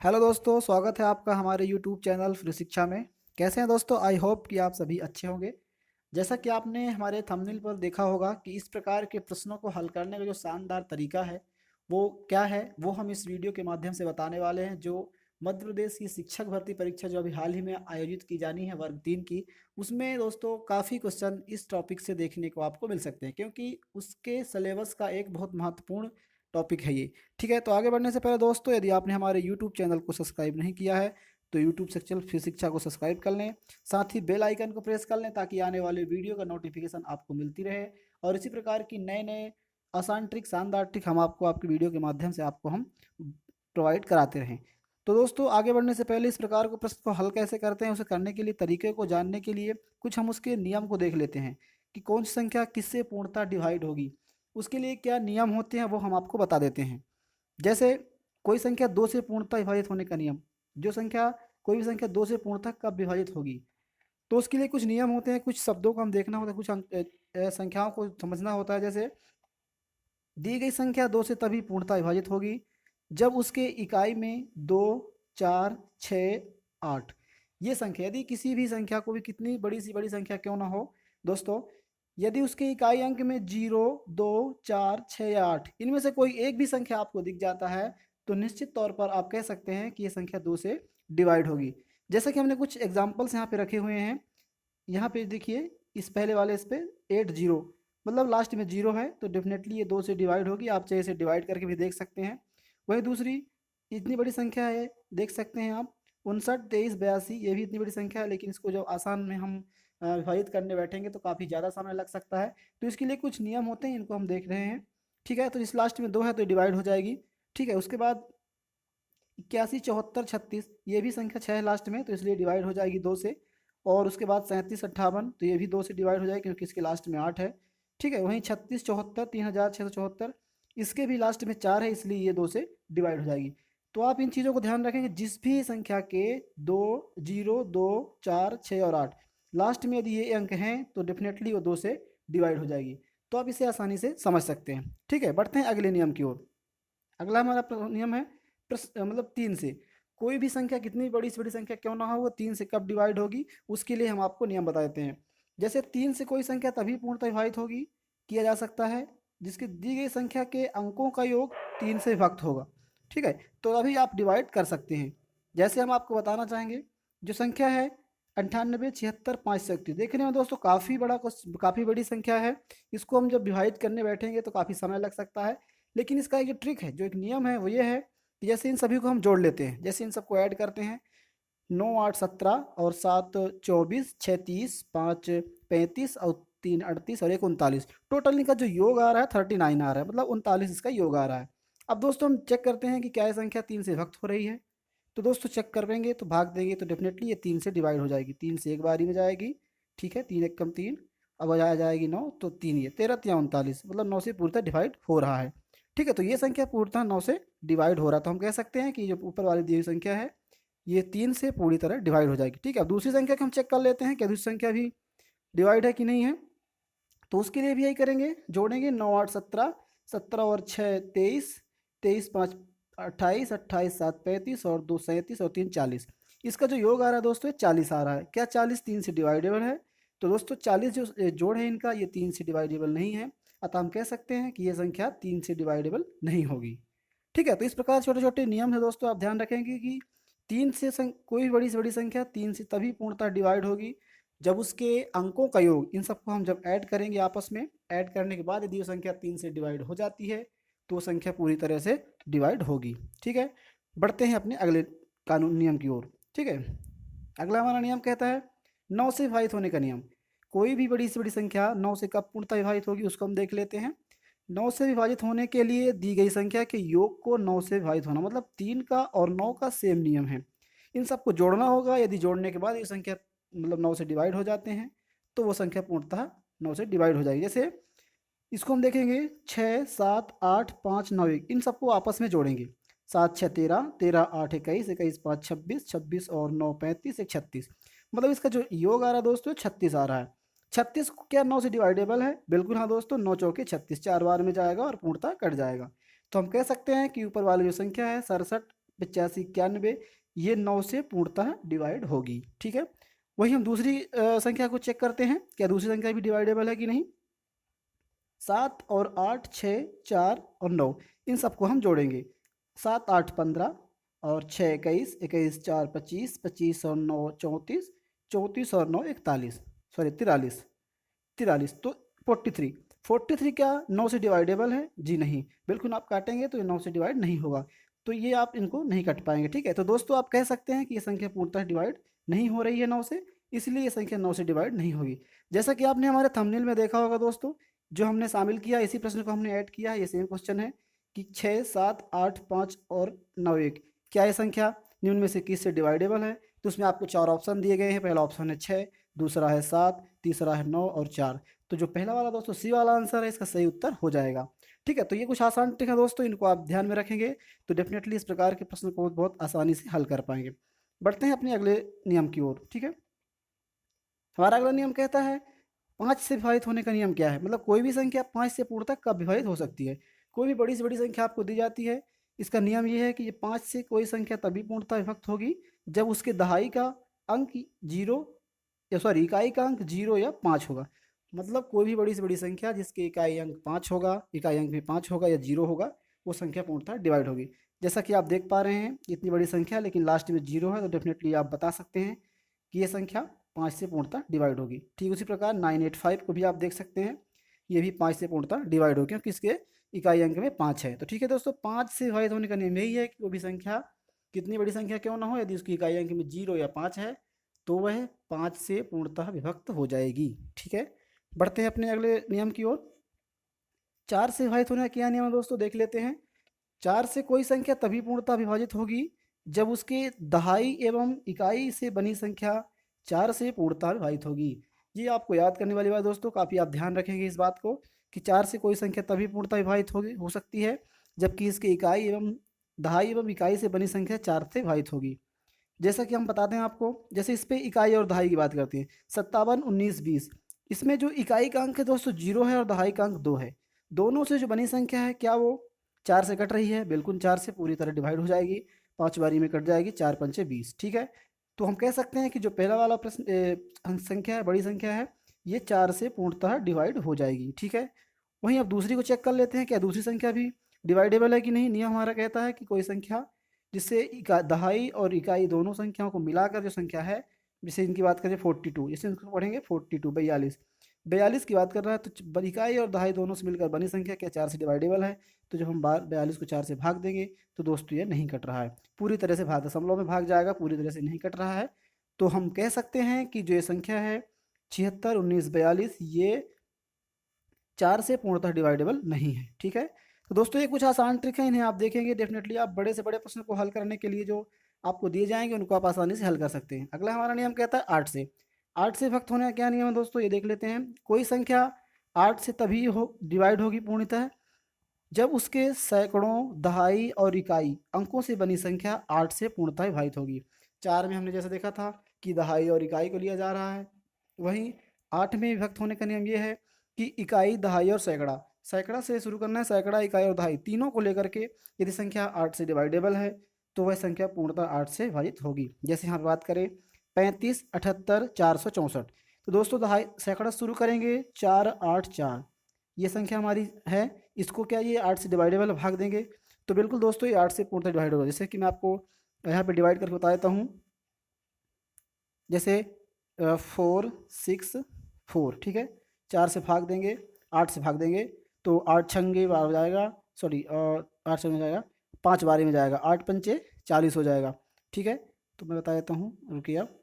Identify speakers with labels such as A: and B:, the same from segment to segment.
A: Hello दोस्तों, स्वागत है आपका हमारे यूट्यूब चैनल फ्री शिक्षा में। कैसे हैं दोस्तों? आई होप कि आप सभी अच्छे होंगे। जैसा कि आपने हमारे थंबनेल पर देखा होगा कि इस प्रकार के प्रश्नों को हल करने का जो शानदार तरीका है वो क्या है, वो हम इस वीडियो के माध्यम से बताने वाले हैं। जो मध्य प्रदेश की शिक्षक भर्ती परीक्षा जो अभी हाल ही में आयोजित की जानी है वर्ग 3 की, उसमें दोस्तों काफ़ी क्वेश्चन इस टॉपिक से देखने को आपको मिल सकते हैं, क्योंकि उसके सिलेबस का एक बहुत महत्वपूर्ण टॉपिक है ये। ठीक है, तो आगे बढ़ने से पहले दोस्तों, यदि आपने हमारे यूट्यूब चैनल को सब्सक्राइब नहीं किया है तो यूट्यूब सेक्शन फिर शिक्षा को सब्सक्राइब कर लें। साथ ही बेल आइकन को प्रेस कर लें ताकि आने वाले वीडियो का नोटिफिकेशन आपको मिलती रहे। और इसी प्रकार की नए नए आसान ट्रिक, शानदार ट्रिक हम आपको आपकी वीडियो के माध्यम से आपको हम प्रोवाइड कराते रहें। तो दोस्तों, आगे बढ़ने से पहले इस प्रकार को प्रश्न को हल कैसे करते हैं, उसे करने के लिए तरीके को जानने के लिए कुछ हम उसके नियम को देख लेते हैं कि कौन सी संख्या किससे पूर्णतः डिवाइड होगी। उसके लिए क्या नियम होते हैं वो हम आपको बता देते हैं। जैसे कोई संख्या दो से पूर्णतः विभाजित होने का नियम। जो संख्या कोई भी संख्या दो से पूर्णतः कब विभाजित होगी, तो उसके लिए कुछ नियम होते हैं, कुछ शब्दों को हम देखना होता है, कुछ संख्याओं को समझना होता है। जैसे दी गई संख्या दो से तभी पूर्णतः विभाजित होगी जब उसके इकाई में दो, चार, छः, आठ ये संख्या, यदि किसी भी संख्या को भी कितनी बड़ी सी बड़ी संख्या क्यों ना हो दोस्तों, यदि उसके इकाई अंक में जीरो, दो, चार, छः या आठ इनमें से कोई एक भी संख्या आपको दिख जाता है तो निश्चित तौर पर आप कह सकते हैं कि ये संख्या दो से डिवाइड होगी। जैसे कि हमने कुछ एग्जाम्पल्स यहाँ पे रखे हुए हैं। यहाँ पे देखिए, इस पहले वाले इस पे 80, मतलब लास्ट में जीरो है तो डेफिनेटली ये दो से डिवाइड होगी। आप चाहे इसे डिवाइड करके भी देख सकते हैं। वही दूसरी इतनी बड़ी संख्या है, देख सकते हैं आप 59, 23, 82, ये भी इतनी बड़ी संख्या है, लेकिन इसको जब आसान में हम विभाजित करने बैठेंगे तो काफ़ी ज़्यादा समय लग सकता है। तो इसके लिए कुछ नियम होते हैं, इनको हम देख रहे हैं। ठीक है, तो इस लास्ट में दो है तो डिवाइड हो जाएगी। ठीक है, उसके बाद 81, 74, 36 ये भी संख्या छः है लास्ट में, तो इसलिए डिवाइड हो जाएगी दो से। और उसके बाद 37, 58 तो ये भी दो से डिवाइड हो जाएगी क्योंकि इसके लास्ट में आठ है। ठीक है, वहीं 36, 74, 3674 इसके भी लास्ट में चार है, इसलिए ये दो से डिवाइड हो जाएगी। तो आप इन चीज़ों को ध्यान रखेंगे, जिस भी संख्या के दो, जीरो, दो, चार, छः और आठ लास्ट में यदि ये अंक हैं तो डेफिनेटली वो दो से डिवाइड हो जाएगी। तो आप इसे आसानी से समझ सकते हैं। ठीक है, बढ़ते हैं अगले नियम की ओर। अगला हमारा नियम है मतलब तीन से कोई भी संख्या कितनी बड़ी से बड़ी संख्या क्यों ना हो वो तीन से कब डिवाइड होगी, उसके लिए हम आपको नियम बता देते हैं। जैसे तीन से कोई संख्या तभी पूर्णतः विभाजित होगी किया जा सकता है जिसकी दी गई संख्या के अंकों का योग तीन से विभक्त होगा। ठीक है, तो अभी आप डिवाइड कर सकते हैं। जैसे हम आपको बताना चाहेंगे, जो संख्या है 98, 76, 531, देखने में दोस्तों काफ़ी बड़ी संख्या है। इसको हम जब विभाजित करने बैठेंगे तो काफ़ी समय लग सकता है। लेकिन इसका एक जो ट्रिक है, जो एक नियम है, वो ये है कि जैसे इन सभी को हम जोड़ लेते हैं, जैसे इन सबको ऐड करते हैं, 9, 8, 17 और 7, 24, 6, 30, 5, 35 और 3, 38 और 1, 39, टोटल इनका जो योग आ रहा है 39 आ रहा है, मतलब 39 इसका योग आ रहा है। अब दोस्तों हम चेक करते हैं कि क्या ये संख्या तीन से विभक्त हो रही है। तो दोस्तों चेक करेंगे तो भाग देंगे तो डेफिनेटली ये तीन से डिवाइड हो जाएगी, तीन से एक बारी में जाएगी। ठीक है, तीन एक कम तीन, अब आ जाएगी नौ, तो तीन ये 13, 3, 39, मतलब नौ से पूर्णतः डिवाइड हो रहा है। ठीक है, तो ये संख्या पूर्णतः नौ से डिवाइड हो रहा है, तो हम कह सकते हैं कि जो ऊपर वाली दी हुई संख्या है ये तीन से पूरी तरह डिवाइड हो जाएगी। ठीक है, अब दूसरी संख्या को हम चेक कर लेते हैं, क्या दूसरी संख्या भी डिवाइड है कि नहीं है। तो उसके लिए भी यही करेंगे, जोड़ेंगे 9, 8, 17, 17 और 6, 23, 23, 5, 28, 28, 7, 35 और 2, 37 और 3, 40, इसका जो योग आ रहा है दोस्तों ये 40 आ रहा है। क्या 40 तीन से डिवाइडेबल है? तो दोस्तों 40 जो जोड़ है इनका, ये तीन से डिवाइडेबल नहीं है, अतः हम कह सकते हैं कि ये संख्या तीन से डिवाइडेबल नहीं होगी। ठीक है, तो इस प्रकार छोटे छोटे नियम है दोस्तों, आप ध्यान रखेंगे कि तीन से कोई भी बड़ी से बड़ी संख्या तीन से तभी पूर्णतः डिवाइड होगी जब उसके अंकों का योग, इन सबको हम जब ऐड करेंगे आपस में, ऐड करने के बाद यदि वो संख्या तीन से डिवाइड हो जाती है तो वो संख्या पूरी तरह से डिवाइड होगी। ठीक है, बढ़ते हैं अपने अगले कानून नियम की ओर। ठीक है, अगला हमारा नियम कहता है नौ से विभाजित होने का नियम। कोई भी बड़ी से बड़ी संख्या नौ से कब पूर्णतः विभाजित होगी उसको हम देख लेते हैं। नौ से विभाजित होने के लिए दी गई संख्या के योग को नौ से विभाजित होना, मतलब तीन का और नौ का सेम नियम है। इन सबको जोड़ना होगा, यदि जोड़ने के बाद ये संख्या मतलब नौ से डिवाइड हो जाते हैं तो वो संख्या पूर्णतः नौ से डिवाइड हो जाएगी। जैसे इसको हम देखेंगे 6, 7, 8, 5, 9, 1, इन सबको आपस में जोड़ेंगे। 7, 6, 13, 13, 8, 21, 21, 5, 26, 26 और 9, 35, 1, 36, मतलब इसका जो योग आ रहा है दोस्तों 36 आ रहा है। 36 क्या नौ से डिवाइडेबल है? बिल्कुल हाँ दोस्तों, 9 चौके 36 चार बार में जाएगा और पूर्णतः कट जाएगा। तो हम कह सकते हैं कि ऊपर वाली जो संख्या है 67 85, 91, ये 9 से पूर्णतः डिवाइड होगी। ठीक है, वही हम दूसरी संख्या को चेक करते हैं, क्या दूसरी संख्या भी डिवाइडेबल है कि नहीं। 7 और 8, 6, 4 और 9, इन सबको हम जोड़ेंगे। 7 8 15 और 6 21, 21 4 25, 25 और 9 34, 34 और 9 41, सॉरी 43, 43 तो 43। 43 क्या 9 से डिवाइडेबल है? जी नहीं, बिल्कुल आप काटेंगे तो ये 9 से डिवाइड नहीं होगा, तो ये आप इनको नहीं कट पाएंगे। ठीक है, तो दोस्तों आप कह सकते हैं कि ये संख्या पूर्णतः डिवाइड नहीं हो रही है 9 से, इसलिए ये संख्या 9 से डिवाइड नहीं होगी। जैसा कि आपने हमारे थंबनेल में देखा होगा दोस्तों, जो हमने शामिल किया इसी प्रश्न को हमने ऐड किया है, ये सेम क्वेश्चन है कि 6 7 8 5 और 9 1, क्या ये संख्या निम्न में से किससे डिवाइडेबल है? तो उसमें आपको 4 ऑप्शन दिए गए हैं। पहला ऑप्शन है 6, दूसरा है 7, तीसरा है 9 और 4। तो जो पहला वाला दोस्तों सी वाला आंसर है, इसका सही उत्तर हो जाएगा। ठीक है, तो ये कुछ आसान ट्रिक है दोस्तों, इनको आप ध्यान में रखेंगे तो डेफिनेटली इस प्रकार के प्रश्न को बहुत आसानी से हल कर पाएंगे। बढ़ते हैं अपने अगले नियम की ओर। ठीक है, हमारा अगला नियम कहता है 5 से विभाजित होने का नियम क्या है। मतलब कोई भी संख्या 5 से पूर्णतः कब विभाजित हो सकती है। कोई भी बड़ी से बड़ी संख्या आपको दी जाती है, इसका नियम ये है कि ये 5 से कोई संख्या तभी पूर्णतः विभक्त होगी जब उसके दहाई का अंक 0 या सॉरी इकाई का अंक 0 या 5 होगा। मतलब कोई भी बड़ी से बड़ी संख्या जिसके इकाई अंक 5 होगा, इकाई अंक भी 5 होगा या 0 होगा, वो संख्या पूर्णतः डिवाइड होगी। जैसा कि आप देख पा रहे हैं इतनी बड़ी संख्या लेकिन लास्ट में 0 है, तो डेफिनेटली आप बता सकते हैं कि ये संख्या 5 से पूर्णतः डिवाइड होगी। ठीक उसी प्रकार 985 को भी आप देख सकते हैं, ये भी 5 से पूर्णतः डिवाइड होगी क्योंकि इसके इकाई अंक में 5 है। तो ठीक है दोस्तों, 5 से विभाजित होने का नियम यही है कि वो भी संख्या कितनी बड़ी संख्या क्यों ना हो, यदि उसकी इकाई अंक में 0 या 5 है तो वह 5 से पूर्णतः विभक्त हो जाएगी। ठीक है, बढ़ते हैं अपने अगले नियम की ओर। 4 से विभाजित होने का क्या नियम है दोस्तों, देख लेते हैं। 4 से कोई संख्या तभी पूर्णतः विभाजित होगी जब उसके दहाई एवं इकाई से बनी संख्या 4 से पूर्णतः विभाजित होगी। ये आपको याद करने वाली बात दोस्तों, काफ़ी आप ध्यान रखेंगे इस बात को कि 4 से कोई संख्या तभी पूर्णतः विभाजित होगी हो सकती है जबकि इसके इकाई एवं दहाई एवं इकाई से बनी संख्या 4 से विभाजित होगी। जैसा कि हम बताते हैं आपको, जैसे इस पे इकाई और दहाई की बात करते हैं, 57 19 20, इसमें जो इकाई का अंक है दोस्तों 0 है और दहाई का अंक 2 है। दोनों से जो बनी संख्या है क्या वो 4 से कट रही है? बिल्कुल 4 से पूरी तरह डिवाइड हो जाएगी, 5 बारी में कट जाएगी, 4 पंचे 20। ठीक है, तो हम कह सकते हैं कि जो पहला वाला प्रश्न संख्या है, बड़ी संख्या है, ये 4 से पूर्णतः डिवाइड हो जाएगी। ठीक है, वहीं अब दूसरी को चेक कर लेते हैं, क्या दूसरी संख्या भी डिवाइडेबल है कि नहीं। नियम हमारा कहता है कि कोई संख्या जिससे दहाई और इकाई दोनों संख्याओं को मिलाकर जो संख्या है, जैसे इनकी बात करें 42, जैसे इनको पढ़ेंगे 42 42, 42 की बात कर रहा है तो इकाई और दहाई दोनों से मिलकर बनी संख्या क्या 4 से डिवाइडेबल है। तो जब हम 42 को 4 से भाग देंगे तो दोस्तों ये नहीं कट रहा है, पूरी तरह से भाग दशमलव में भाग जाएगा, पूरी तरह से नहीं कट रहा है। तो हम कह सकते हैं कि जो ये संख्या है 76 19 42, ये 4 से पूर्णतः डिवाइडेबल नहीं है। ठीक है, तो दोस्तों ये कुछ आसान ट्रिक है, इन्हें आप देखेंगे डेफिनेटली आप बड़े से बड़े प्रश्न को हल करने के लिए जो आपको दिए जाएंगे उनको आप आसानी से हल कर सकते हैं। अगला हमारा नियम कहता है 8 से। 8 से विभक्त होने का क्या नियम है दोस्तों, ये देख लेते हैं। कोई संख्या 8 से तभी डिवाइड होगी पूर्णतः जब उसके सैकड़ों दहाई और इकाई अंकों से बनी संख्या 8 से पूर्णतः विभाजित होगी। 4 में हमने जैसे देखा था कि दहाई और इकाई को लिया जा रहा है, वहीं 8 में विभक्त होने का नियम ये है कि इकाई दहाई और सैकड़ा, सैकड़ा से शुरू करना है, सैकड़ा इकाई और दहाई तीनों को लेकर के यदि संख्या 8 से डिवाइडेबल है तो वह संख्या पूर्णतः 8 से विभाजित होगी। जैसे यहाँ बात करें 35 78 464, तो दोस्तों दहाई सैकड़ा शुरू करेंगे 4 8 4, ये संख्या हमारी है, इसको क्या ये 8 से डिवाइडेबल भाग देंगे तो बिल्कुल दोस्तों ये 8 से पूर्णतः डिवाइड होगा। जैसे कि मैं आपको यहाँ पे डिवाइड करके बता देता हूँ, जैसे 4 6 4, ठीक है, 4 से भाग देंगे, 8 से भाग देंगे तो 8 छंगे 12 हो जाएगा, सॉरी 8 छंगे जाएगा, 5 बारी में जाएगा, 8 पंचे 40 हो जाएगा। ठीक है, तो मैं बता देता हूँ, रुकिए आप,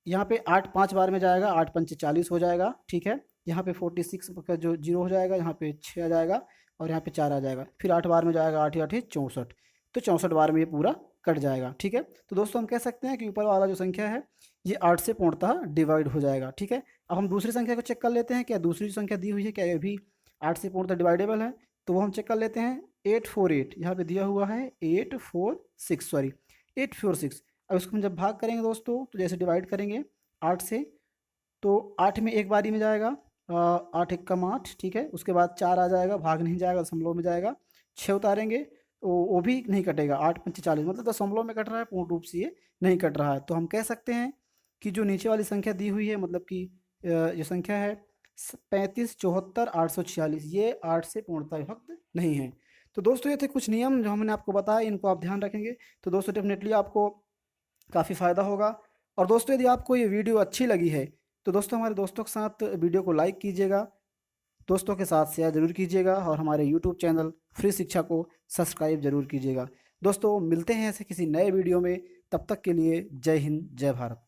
A: यहाँ पे 8 5 बार में जाएगा, 8 पंचे 40 हो जाएगा। ठीक है, यहाँ पे 46 का जो 0 हो जाएगा, यहाँ पे 6 आ जाएगा और यहाँ पे 4 आ जाएगा, फिर 8 बार में जाएगा, 8 8 64, तो 64 बार में ये पूरा कट जाएगा। ठीक है, तो दोस्तों हम कह सकते हैं कि ऊपर वाला जो संख्या है ये 8 से पूर्णतः डिवाइड हो जाएगा। ठीक है, अब हम दूसरी संख्या को चेक कर लेते हैं, क्या दूसरी जो संख्या दी हुई है क्या ये भी 8 से पूर्णतः डिवाइडेबल है, तो वो हम चेक कर लेते हैं। 848 यहाँ पे दिया हुआ है, 846 सॉरी 846। अब इसको हम जब भाग करेंगे दोस्तों तो जैसे डिवाइड करेंगे 8 से, तो 8 में एक बारी में जाएगा, 8 1 कम 8, ठीक है, उसके बाद 4 आ जाएगा, भाग नहीं जाएगा, दशमलव में जाएगा, 6 उतारेंगे, वो भी नहीं कटेगा। 8 × 5 = 40, मतलब दशमलव में कट रहा है, पूर्ण रूप से ये नहीं कट रहा है। तो हम कह सकते हैं कि जो नीचे वाली संख्या दी हुई है, मतलब कि जो संख्या है 35, 74, 846, ये 8 से पूर्णतः विभक्त नहीं है। तो दोस्तों ये थे कुछ नियम जो हमने आपको बताया, इनको आप ध्यान रखेंगे तो दोस्तों डेफिनेटली आपको काफ़ी फ़ायदा होगा। और दोस्तों यदि आपको ये वीडियो अच्छी लगी है तो दोस्तों हमारे दोस्तों के साथ वीडियो को लाइक कीजिएगा, दोस्तों के साथ शेयर ज़रूर कीजिएगा और हमारे यूट्यूब चैनल फ्री शिक्षा को सब्सक्राइब ज़रूर कीजिएगा। दोस्तों मिलते हैं ऐसे किसी नए वीडियो में, तब तक के लिए जय हिंद, जय भारत।